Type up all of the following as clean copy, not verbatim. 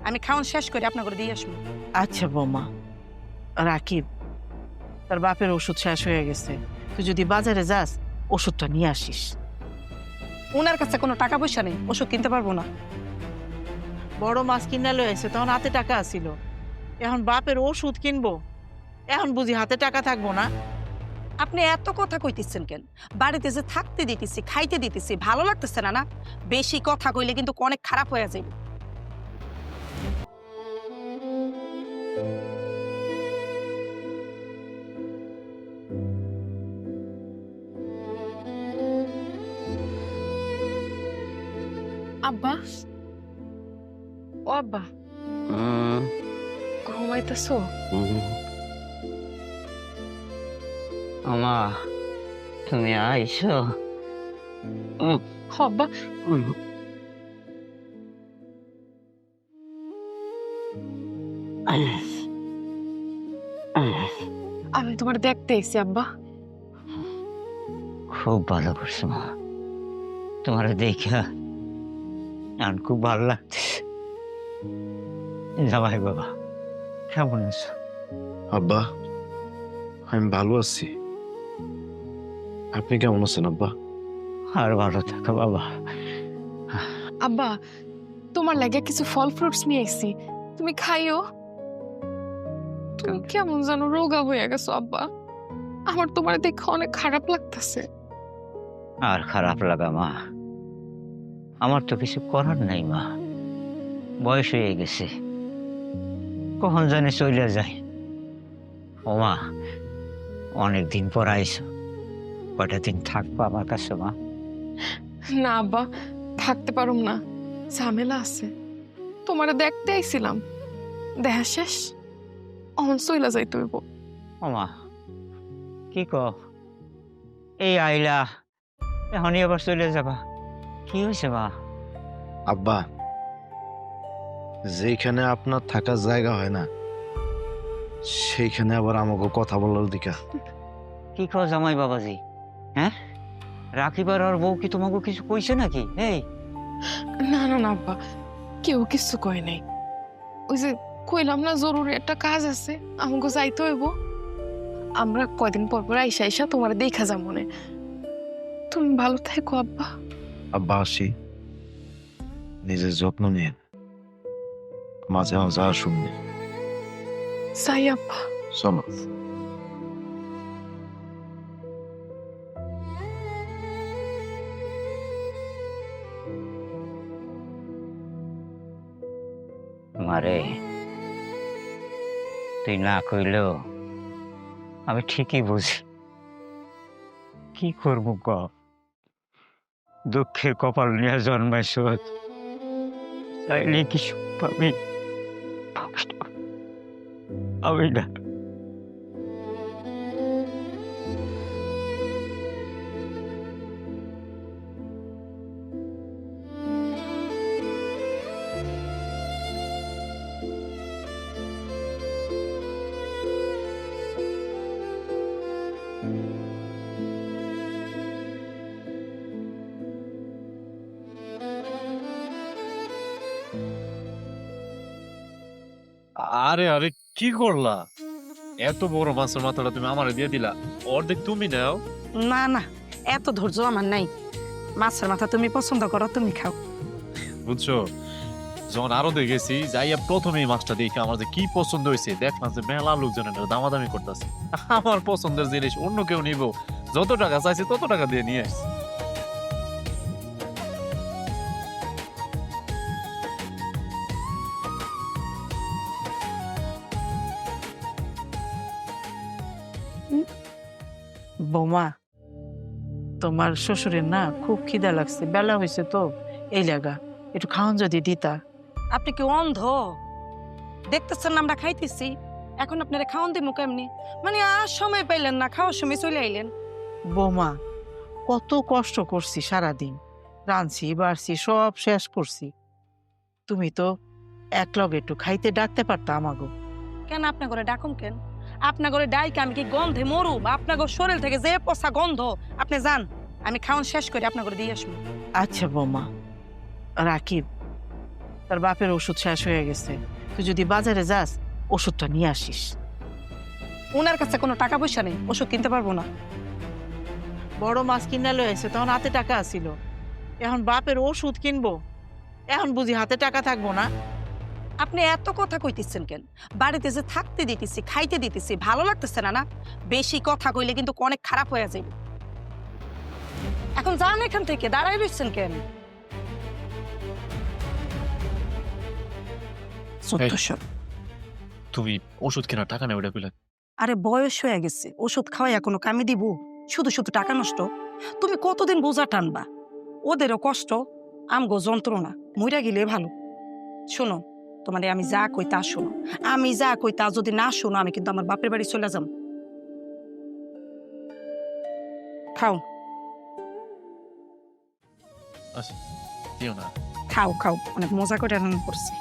আমি খাওয়ান শেষ করে আপনার করে দিয়ে আসবো। আচ্ছা বৌমা, রাকিব তার বাপের ওষুধ শেষ হয়ে গেছে, তুই যদি বাজারে যাস ওষুধটা নিয়ে আসিস। ওনার কাছে কোনো টাকা পয়সা নেই, ওষুধ কিনতে পারবো না। বড় মাছ কিনে লয়েছে, তখন হাতে টাকা আছিল, এখন বাপের ওষুধ কিনবো, এখন বুঝি হাতে টাকা থাকবো না? আপনি এত কথা কইতেছেন কেন? বাড়িতে যে থাকতে দিতেছি, খাইতে দিতেছি, ভালো লাগতেছে না? না, বেশি কথা কইলে কিন্তু অনেক খারাপ হয়ে যাবে। আব্বা, ও আব্বা, ঘুমাইতেছো? আমা তুমি আইছো? আব্বা, আমি তোমার দেখতে এসেছি আব্বা। খুব ভালো করছো মা, তোমার দেখা এখন খুব ভালো লাগতেছে। জামাই বাবা কেমন আছো? আব্বা, আমি ভালো আছি। আপনি কেমন আছেন আব্বা? আর ভালো থাকো বাবা। আব্বা, তোমার লাগে কিছু ফল ফ্রুটস নিয়ে এসেছি, তুমি খাইও। তুমি কেমন জানো রোগা হয়ে গেছো আব্বা, আমার তোমার দেখে অনেক খারাপ লাগতেছে। আর খারাপ লাগা মা, আমার তো কিছু করার নাই মা, বয়স হয়ে গেছে, কখন জানি চলে যায়। ও মা, অনেকদিন পর আইছো, কয়টা দিন থাকবো আমার কাছে মা? না আব্বা, থাকতে পারুম না, ঝামেলা আছে। তোমারে দেখতে আইছিলাম, দেখা শেষ, অমন চইলা যাইতে হইব। ও মা, কি কও? এই আইলা, এখনই আবার চলে যাবা? কি হয়েছে মা? আব্বা, যেখানে আপনার থাকার জায়গা হয় না, সেইখানে আবার আমাকে কথা বলার দিকা। কি কও জামাই বাবাজি? হ্যাঁ, রাখিবার আর বউ কি তোমাকে কিছু কইছে নাকি? এই না না না আব্বা, কেউ কিছু কয় নাই। ওই যে কইলাম না জরুরি একটা কাজ আছে, আমাকে যাইতে হইব। আমরা কয়দিন পর পর আইসা আইসা তোমার দেখা যাবো মনে। তুমি ভালো থেকো আব্বা। আব্বা আসি, নিজের যত্ন নিয়ে, মাঝে মাঝে আর শুননি। যাই আব্বা। চলো। মারে, তুই না কইলেও আমি ঠিকই বুঝি। কি করবো ক? দুঃখের কপাল নিয়ে জন্মাইছ, চাইলে কি সুখ পাবি? আমি না। আরে আরে, কি করলা? এত বড় মাছের মাথাটা তুমি আমারে দিয়ে দিলা, অর্ধেক তুমি নাও। না না, এত ধৈর্য আমার নাই। মাছের মাথা তুমি পছন্দ করো, তুমি খাও। বুঝছো, যখন আরো দেখেছি যাইয়া প্রথমেই মাছটা দেখে আমার যে কি পছন্দ হয়েছে, দেখলাম যে মেলা লোকজন এটা দামাদামি করতেছে। আমার পছন্দের জিনিস অন্য কেউ নিব, যত টাকা চাইছে তত টাকা দিয়ে নিয়ে আসছে। বৌমা, তোমার শ্বশুরের না খুব খিদা লাগছে, বেলা হয়েছে তো, এই লাগা একটু খাওয়ান যদি দিতা। আপনি কি অন্ধ? দেখতেছেন না আমরা খাইতেছি, এখন আপনারা খাওয়ান দিমু কেমনি? মানে আর সময় পাইলেন না, খাওয়ার সময় চলে আইলেন। বৌমা, কত কষ্ট করছি সারাদিন, রাঁধছি বাড়ছি সব শেষ করছি, তুমি তো এক লগে একটু খাইতে ডাকতে পারতা আমাগো। কেন আপনার ঘরে ডাকুন কেন? আপনার ঘরে ডাইকে আমি কি গন্ধে মরু? আপনার শরীর থেকে যে পচা গন্ধ, আপনি যান, আমি খাওয়ান শেষ করে আপনার ঘরে দিয়ে আসবো। আচ্ছা বৌমা। রাকিব, তার বাপের ওষুধ শেষ হয়ে গেছে, তুই যদি বাজারে যাস ওষুধটা নিয়ে আসিস। ওনার কাছে কোনো টাকা পয়সা নেই, ওষুধ কিনতে পারবো না। বড় মাছ কিনে লয়েছে, তখন হাতে টাকা আছিল, এখন বাপের ওষুধ কিনবো, এখন বুঝি হাতে টাকা থাকবো না? আপনি এত কথা কইতেছেন কেন? বাড়িতে যে থাকতে দিতেছি, খাইতে দিতেছি, ভালো লাগতেছে না? না, বেশি কথা কইলে কিন্তু অনেক খারাপ হয়ে যাবে। এখন যান এখান থেকে, দাঁড়াই রইছেন কেন? তুমি ওষুধ কেনার টাকা নেই ওটা কইলা? আরে বয়স হয়ে গেছে, ওষুধ খাওয়াই কোনো কামে দিব? শুধু শুধু টাকা নষ্ট। তুমি কতদিন বোঝা টানবা? ওদেরও কষ্ট, আমগো যন্ত্রণা, মইরা গেলে ভালো। শোনো, তোমারে আমি যা কই তা শোনো, আমি যা কই তা যদি না শোনো, আমি কিন্তু আমার বাপের বাড়ি চলে যাম। খাও আচ্ছা দিও না। খাও খাও, অনেক মজা করে রান্না করছি।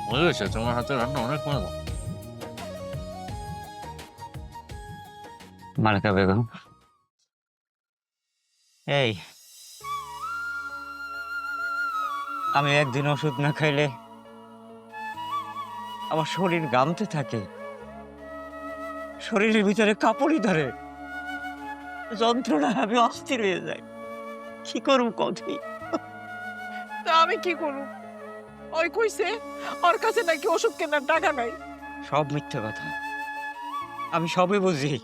মজা হয়েছে, তোমার হাতে রান্না অনেক মজা। মালিকা বেগম, এই আমি একদিন ওষুধ না খাইলে আমার শরীর গামতে থাকে, শরীরের ভিতরে কাপড়ই ধরে, যন্ত্রণায় আমি অস্থির হয়ে যাই। কি করব কদি? তা আমি কি করব? ওই কইছে ওর কাছে নাকি ওষুধ কেনার টাকা নাই। সব মিথ্যে কথা, আমি সবই বুঝি।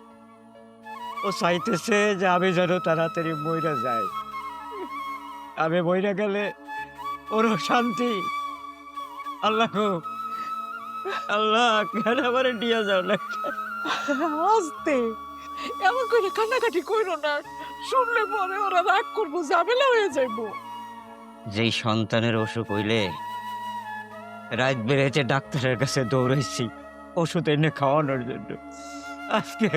ও চাইতেছে যে আমি যেন তাড়াতাড়ি মইরা যাই, আমি মইরা গেলে ওরও শান্তি। আল্লাহ গো, আল্লাহ কেন আমারে নিয়ে যাও না? আস্তে, এমন করে কান্নাকাটি কইরো না, শুনলে পরে ওরা রাগ করবো, ঝামেলা হয়ে যাইবো। যেই সন্তানের অসুখ হইলে রাত বেড়েছে ডাক্তারের কাছে দৌড়াইছি ওষুধ এনে খাওয়ানোর জন্য, আজকে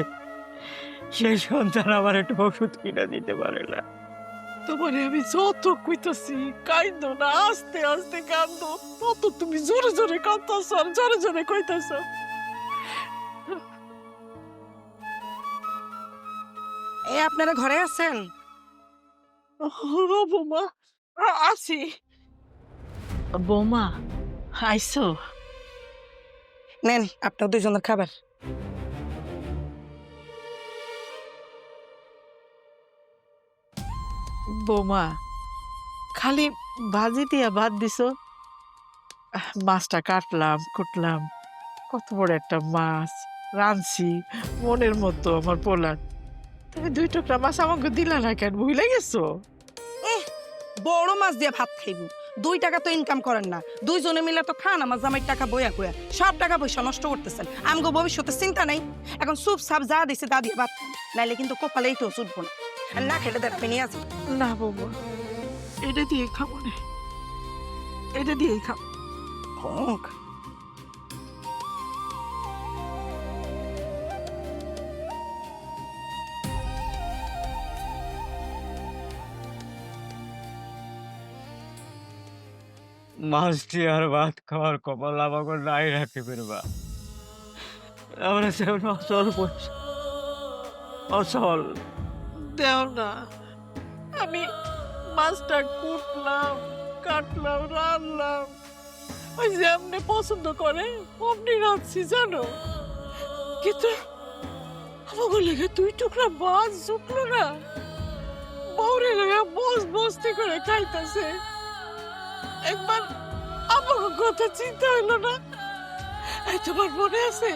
সেই সন্তান আমার একটু ওষুধ কিনে দিতে পারে না। তোমারে আমি যত কইতাছি কাইন্দো না, আস্তে আস্তে কান্দো, তত তুমি জোরে জোরে কাঁদতাছ আর জোরে জোরে কইতাছ। এই আপনারা ঘরে আছেন? বৌমা আছি। বৌমা আইসো? নেন আপনার দুইজনের খাবার। বৌমা খালি ভাজি দিয়া ভাত দিছো, মাছটা কাটলাম কুটলাম, কত বড় একটা মাছ রাঁধছি মনের মতো আমার পোলার, তুমি 2 টুকরা মাছ আমাকে দিলা না কেন? ভুলে গেছো? বড় মাছ দিয়ে ভাত খাইব, 2 টাকা তো ইনকাম করেন না, দুইজনে মিলে তো খান আমার জামাই টাকা বইয়া কইয়া, সব টাকা পয়সা নষ্ট করতেছেন। আমগো ভবিষ্যতে চিন্তা নাই, এখন সুপ সাপ যা দিছে তা দিয়ে ভাত খান, নাইলে কিন্তু কপালে এইটাও চুটবো না। আর না খেলে দেখ আমি নিয়ে আসি। না বৌমা, এটা দিয়ে খাবো না, এটা দিয়েই খাবো। হোক মাছ দিয়ে আর ভাত খাওয়ার কপাল আমাকে নাই রাখতে পারবা। আমরা সেমন অচল পয়সা, অচল। দেও না, আমি মাছটা কুটলাম কাটলাম রান্নলাম, ওই যে আপনি পছন্দ করে অমনি রাখছি জানো, কিন্তু আমাকে লেগে 2 টুকরা মাছ জুটলো না, বউরে লেগে বস্তি করে খাইতেছে। একবার আমাকে কথা চিন্তা হইলো না? এই তোমার মনে আছে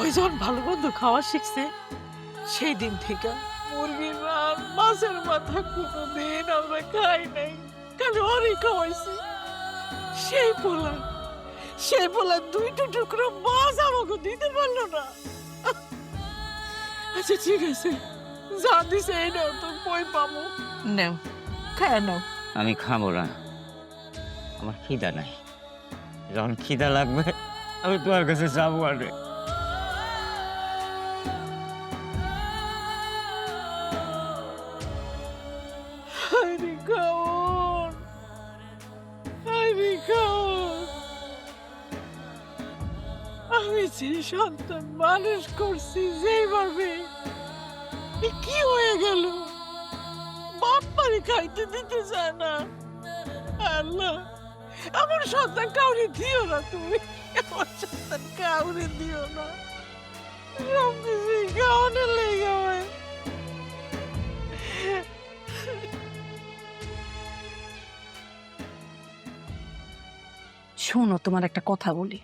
ওই যখন ভালো মন্দ খাওয়া শিখছে, সেই দিন থেকে মুরগির রান মাছের মাথা কোনোদিন আমরা খাই নাই, খালি অনেক খাওয়াইছি। সেই পোলা 2 টুকরো মাছ আমাকে দিতে পারলো না। আচ্ছা ঠিক আছে, যা দিছে এই নাও, তো কই পাবো, নাও খায় নাও। আমি খাবো না, আমার খিদা নাই। যখন খিদা লাগবে আমি তোমার কাছে যাবো। আরে হায়রে খাওন, হায়রে খাওন, আমি যে সন্তান মানুষ করছি যেভাবে, এ কি হয়ে গেল? বাপ্পা আমারে খাইতে দিতে চায় না। আল্লাহ, আমার সন্তান কাউরে দিও না, তুমি আমার সন্তান কাউরে দিও না। সব কিছুই খাওয়ানোর লেগে হয়। শোনো, তোমার একটা কথা বলি,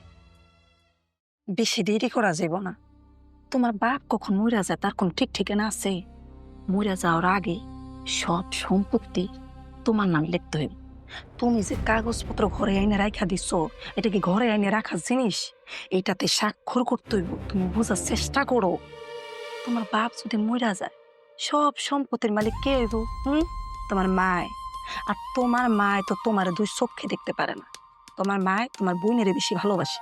বেশি দেরি করা যাব না। তোমার বাপ কখন মইরা যায় তার কোন ঠিক ঠিকানা আছে? মইরা যাওয়ার আগে সব সম্পত্তি তোমার নাম লিখতে হইব। তুমি যে কাগজপত্র ঘরে আইনে রাখা দিচ্ছ, এটা কি ঘরে আইনে রাখার জিনিস? এইটাতে স্বাক্ষর করতে হইব। তুমি বোঝার চেষ্টা করো, তোমার বাপ যদি মইরা যায় সব সম্পত্তির মালিক কে হইব? তোমার মায়। আর তোমার মায় তো তোমার দুই চোখে দেখতে পারে না। তোমার মায় তোমার বোনের বেশি ভালোবাসে।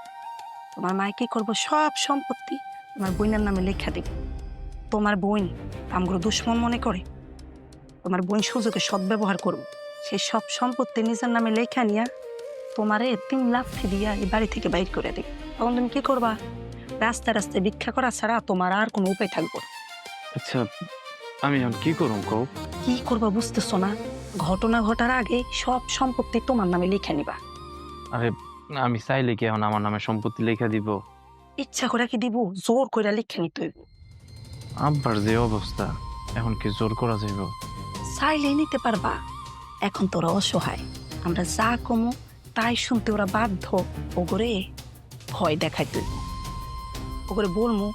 তোমার মায় কি করবো, সব সম্পত্তি তোমার বোনের নামে লেখা দিবে। তোমার বোন আমগুলো দুশ্মন মনে করে, তোমার বোন সুযোগে সদ্ব্যবহার করবো। সেই সব সম্পত্তি নিজের নামে লেখা নিয়া তোমারে 3 লাখ দিয়া এই বাড়ি থেকে বাইর করে দিবে। তখন তুমি কি করবা? রাস্তায় রাস্তায় ভিক্ষা করা ছাড়া তোমার আর কোনো উপায় থাকবো না। আচ্ছা, আমি এখন কি করুম কও? কি করবা বুঝতেছো না? ঘটনা ঘটার আগে সব সম্পত্তি তোমার নামে লিখে নিবা। আরে আমি চাইলে কি এখন আমার নামে সম্পত্তি লেখা দিব? ইচ্ছা করে কি দিব? জোর করে লিখে নিতে হইব। আব্বার যে অবস্থা, এখন কি জোর করা যাইব? চাইলে নিতে পারবা। এখন তোরা অসহায়, আমরা যা কমো তাই শুনতে ওরা বাধ্য। ওগরে ভয় দেখাইতে হইব। ওগরে বলমু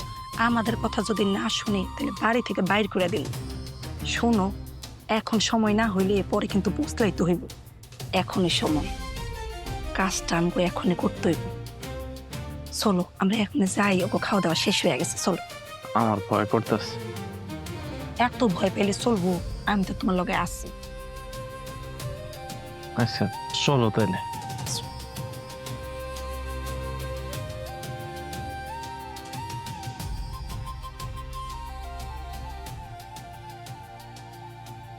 আমাদের কথা যদি না শুনে তাহলে বাড়ি থেকে বাইর করে দিল। শোনো, এখন সময় না হইলে পরে কিন্তু বুঝতেই তো হইব। এখনই সময়, কাজটা আমাকে এখনই করতে হইব। চলো আমরা এখন যাই, ওকে খাওয়া দাওয়া শেষ হয়ে গেছে, চলো। আমার ভয় করতেছে। এত ভয় পেলে চলবো? আমি তো তোমার লগে আছি। আচ্ছা চলো তাইলে।